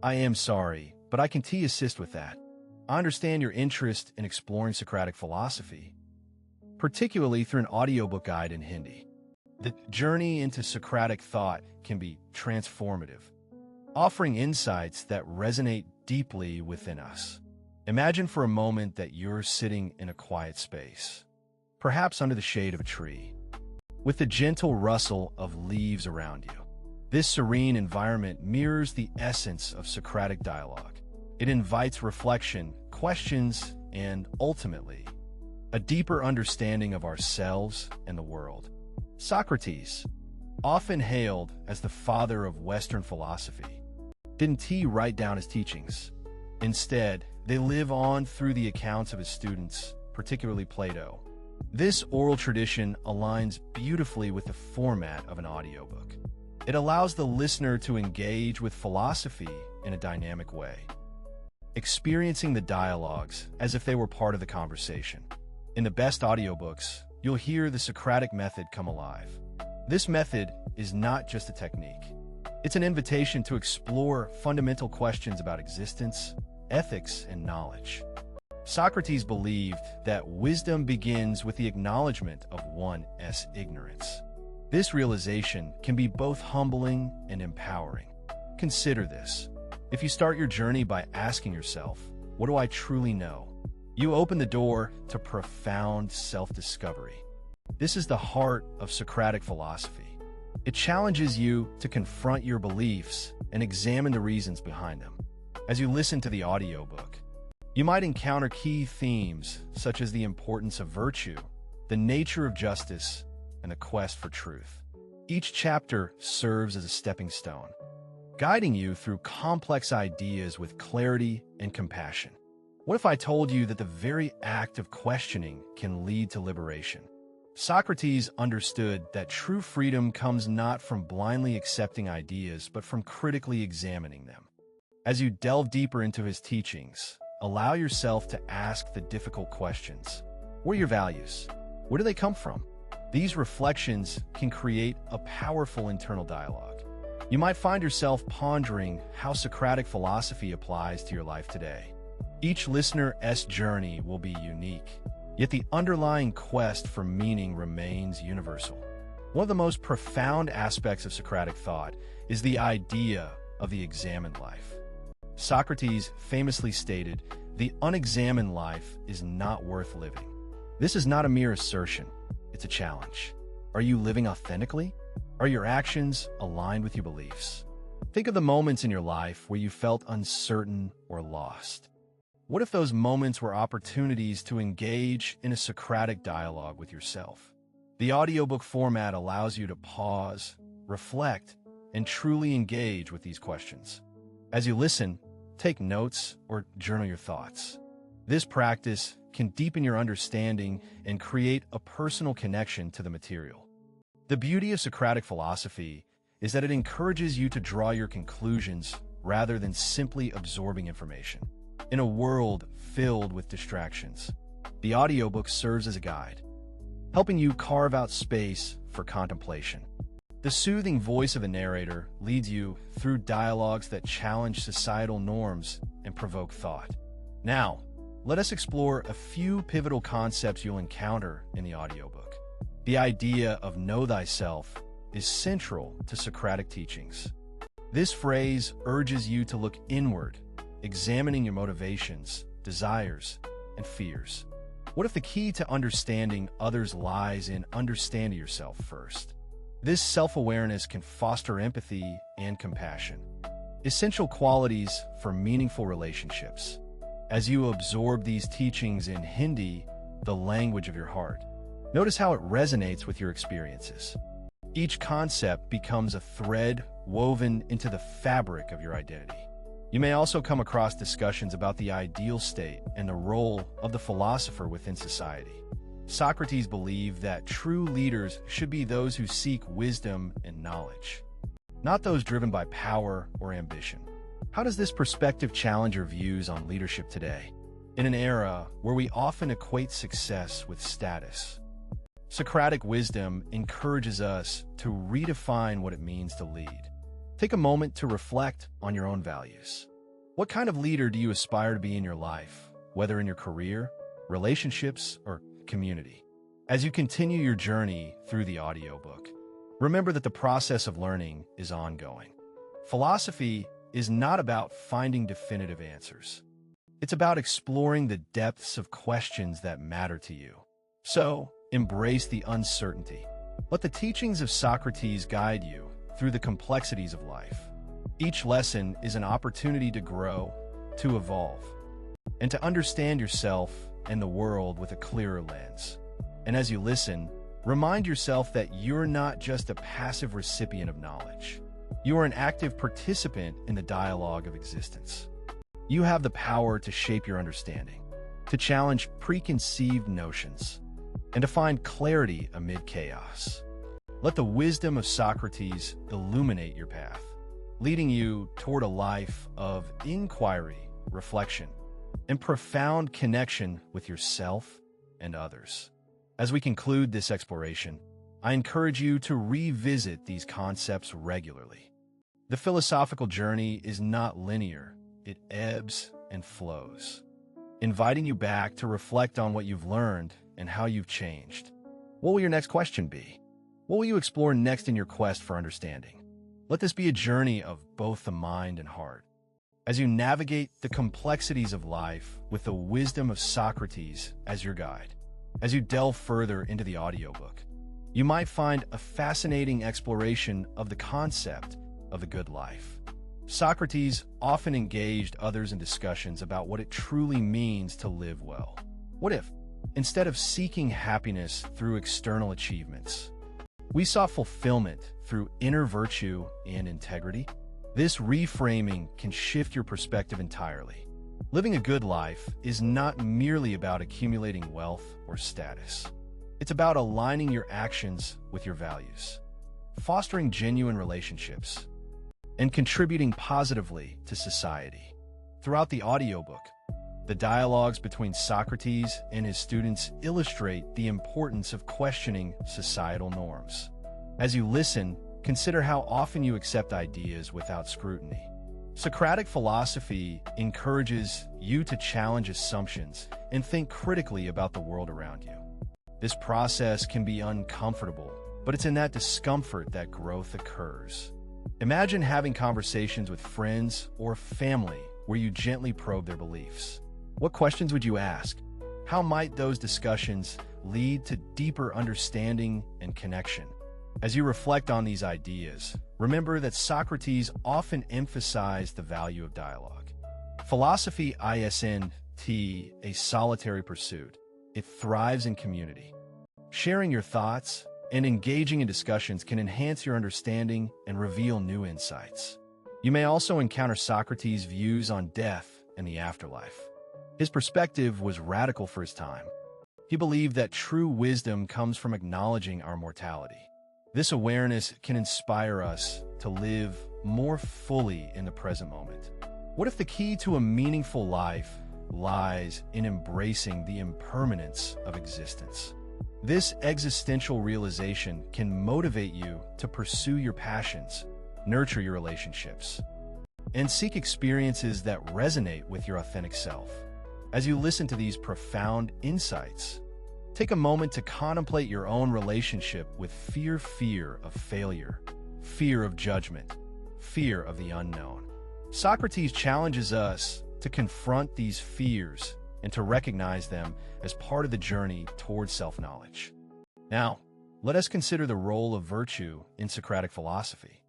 I am sorry, but I can assist with that. I understand your interest in exploring Socratic philosophy, particularly through an audiobook guide in Hindi. The journey into Socratic thought can be transformative, offering insights that resonate deeply within us. Imagine for a moment that you're sitting in a quiet space, perhaps under the shade of a tree, with the gentle rustle of leaves around you. This serene environment mirrors the essence of Socratic dialogue. It invites reflection, questions, and ultimately, a deeper understanding of ourselves and the world. Socrates, often hailed as the father of Western philosophy, didn't he write down his teachings? Instead, they live on through the accounts of his students, particularly Plato. This oral tradition aligns beautifully with the format of an audiobook. It allows the listener to engage with philosophy in a dynamic way, experiencing the dialogues as if they were part of the conversation. In the best audiobooks, you'll hear the Socratic method come alive. This method is not just a technique. It's an invitation to explore fundamental questions about existence, ethics, and knowledge. Socrates believed that wisdom begins with the acknowledgement of one's ignorance. This realization can be both humbling and empowering. Consider this. If you start your journey by asking yourself, "What do I truly know?" you open the door to profound self-discovery. This is the heart of Socratic philosophy. It challenges you to confront your beliefs and examine the reasons behind them. As you listen to the audiobook, you might encounter key themes such as the importance of virtue, the nature of justice, and the quest for truth. Each chapter serves as a stepping stone, guiding you through complex ideas with clarity and compassion. What if I told you that the very act of questioning can lead to liberation? Socrates understood that true freedom comes not from blindly accepting ideas, but from critically examining them. As you delve deeper into his teachings, allow yourself to ask the difficult questions. What are your values? Where do they come from? These reflections can create a powerful internal dialogue. You might find yourself pondering how Socratic philosophy applies to your life today. Each listener's journey will be unique, yet the underlying quest for meaning remains universal. One of the most profound aspects of Socratic thought is the idea of the examined life. Socrates famously stated, "The unexamined life is not worth living." This is not a mere assertion, it's a challenge. Are you living authentically? Are your actions aligned with your beliefs? Think of the moments in your life where you felt uncertain or lost. What if those moments were opportunities to engage in a Socratic dialogue with yourself? The audiobook format allows you to pause, reflect, and truly engage with these questions. As you listen, take notes or journal your thoughts. This practice can deepen your understanding and create a personal connection to the material. The beauty of Socratic philosophy is that it encourages you to draw your conclusions rather than simply absorbing information. In a world filled with distractions, the audiobook serves as a guide, helping you carve out space for contemplation. The soothing voice of a narrator leads you through dialogues that challenge societal norms and provoke thought. Now, let us explore a few pivotal concepts you'll encounter in the audiobook. The idea of know thyself is central to Socratic teachings. This phrase urges you to look inward, examining your motivations, desires, and fears. What if the key to understanding others lies in understanding yourself first? This self-awareness can foster empathy and compassion, essential qualities for meaningful relationships. As you absorb these teachings in Hindi, the language of your heart, notice how it resonates with your experiences. Each concept becomes a thread woven into the fabric of your identity. You may also come across discussions about the ideal state and the role of the philosopher within society. Socrates believed that true leaders should be those who seek wisdom and knowledge, not those driven by power or ambition. How does this perspective challenge your views on leadership today? In an era where we often equate success with status, Socratic wisdom encourages us to redefine what it means to lead. Take a moment to reflect on your own values. What kind of leader do you aspire to be in your life, whether in your career, relationships, or community? As you continue your journey through the audiobook, remember that the process of learning is ongoing. Philosophy is not about finding definitive answers. It's about exploring the depths of questions that matter to you. So, embrace the uncertainty. Let the teachings of Socrates guide you through the complexities of life. Each lesson is an opportunity to grow, to evolve, and to understand yourself and the world with a clearer lens. And as you listen, remind yourself that you're not just a passive recipient of knowledge. You are an active participant in the dialogue of existence. You have the power to shape your understanding, to challenge preconceived notions, and to find clarity amid chaos. Let the wisdom of Socrates illuminate your path, leading you toward a life of inquiry, reflection, and profound connection with yourself and others. As we conclude this exploration, I encourage you to revisit these concepts regularly. The philosophical journey is not linear. It ebbs and flows, inviting you back to reflect on what you've learned and how you've changed. What will your next question be? What will you explore next in your quest for understanding? Let this be a journey of both the mind and heart. As you navigate the complexities of life with the wisdom of Socrates as your guide, as you delve further into the audiobook, you might find a fascinating exploration of the concept of the good life. Socrates often engaged others in discussions about what it truly means to live well. What if, instead of seeking happiness through external achievements, we sought fulfillment through inner virtue and integrity? This reframing can shift your perspective entirely. Living a good life is not merely about accumulating wealth or status. It's about aligning your actions with your values, fostering genuine relationships, and contributing positively to society. Throughout the audiobook, the dialogues between Socrates and his students illustrate the importance of questioning societal norms. As you listen, consider how often you accept ideas without scrutiny. Socratic philosophy encourages you to challenge assumptions and think critically about the world around you. This process can be uncomfortable, but it's in that discomfort that growth occurs. Imagine having conversations with friends or family where you gently probe their beliefs. What questions would you ask? How might those discussions lead to deeper understanding and connection? As you reflect on these ideas, remember that Socrates often emphasized the value of dialogue. Philosophy isn't a solitary pursuit. It thrives in community. Sharing your thoughts and engaging in discussions can enhance your understanding and reveal new insights. You may also encounter Socrates' views on death and the afterlife. His perspective was radical for his time. He believed that true wisdom comes from acknowledging our mortality. This awareness can inspire us to live more fully in the present moment. What if the key to a meaningful life lies in embracing the impermanence of existence? This existential realization can motivate you to pursue your passions, nurture your relationships, and seek experiences that resonate with your authentic self. As you listen to these profound insights, take a moment to contemplate your own relationship with fear of failure, fear of judgment, fear of the unknown. Socrates challenges us to confront these fears and to recognize them as part of the journey towards self-knowledge. Now, let us consider the role of virtue in Socratic philosophy.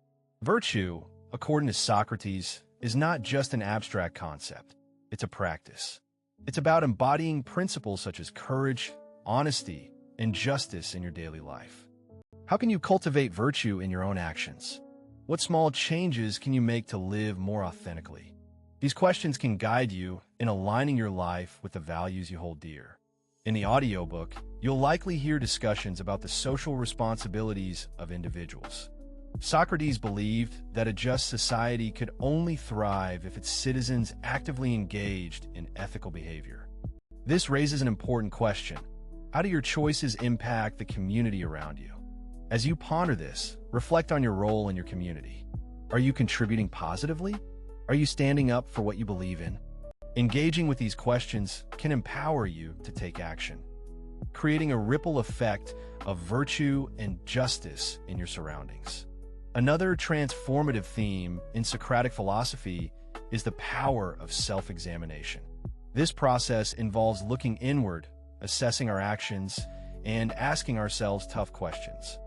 Virtue, according to Socrates, is not just an abstract concept. It's a practice. It's about embodying principles such as courage, honesty, and justice in your daily life. How can you cultivate virtue in your own actions? What small changes can you make to live more authentically? These questions can guide you in aligning your life with the values you hold dear. In the audiobook, you'll likely hear discussions about the social responsibilities of individuals. Socrates believed that a just society could only thrive if its citizens actively engaged in ethical behavior. This raises an important question. How do your choices impact the community around you? As you ponder this, reflect on your role in your community. Are you contributing positively? Are you standing up for what you believe in? Engaging with these questions can empower you to take action, creating a ripple effect of virtue and justice in your surroundings. Another transformative theme in Socratic philosophy is the power of self-examination. This process involves looking inward, assessing our actions, and asking ourselves tough questions.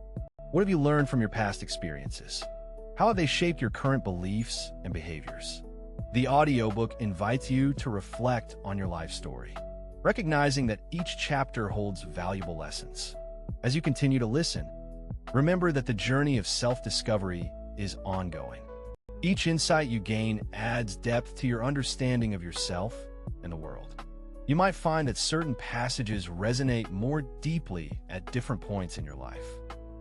What have you learned from your past experiences? How have they shaped your current beliefs and behaviors? The audiobook invites you to reflect on your life story, recognizing that each chapter holds valuable lessons. As you continue to listen, remember that the journey of self-discovery is ongoing. Each insight you gain adds depth to your understanding of yourself and the world. You might find that certain passages resonate more deeply at different points in your life.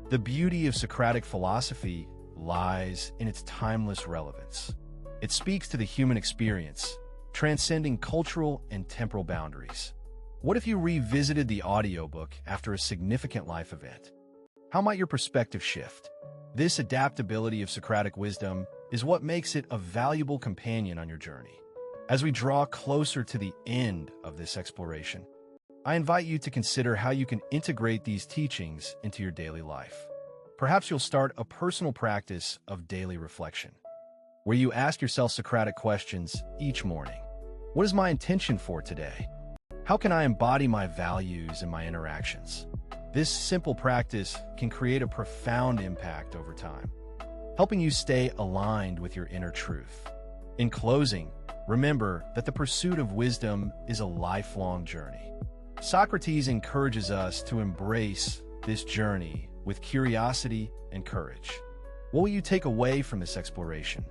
The beauty of Socratic philosophy lies in its timeless relevance. It speaks to the human experience, transcending cultural and temporal boundaries. What if you revisited the audiobook after a significant life event? How might your perspective shift? This adaptability of Socratic wisdom is what makes it a valuable companion on your journey. As we draw closer to the end of this exploration, I invite you to consider how you can integrate these teachings into your daily life. Perhaps you'll start a personal practice of daily reflection, where you ask yourself Socratic questions each morning. What is my intention for today? How can I embody my values in my interactions? This simple practice can create a profound impact over time, helping you stay aligned with your inner truth. In closing, remember that the pursuit of wisdom is a lifelong journey. Socrates encourages us to embrace this journey with curiosity and courage. What will you take away from this exploration?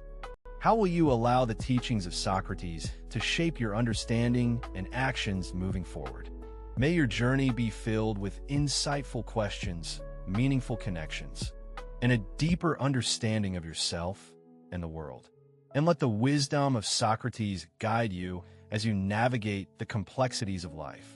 How will you allow the teachings of Socrates to shape your understanding and actions moving forward? May your journey be filled with insightful questions, meaningful connections, and a deeper understanding of yourself and the world. And let the wisdom of Socrates guide you as you navigate the complexities of life.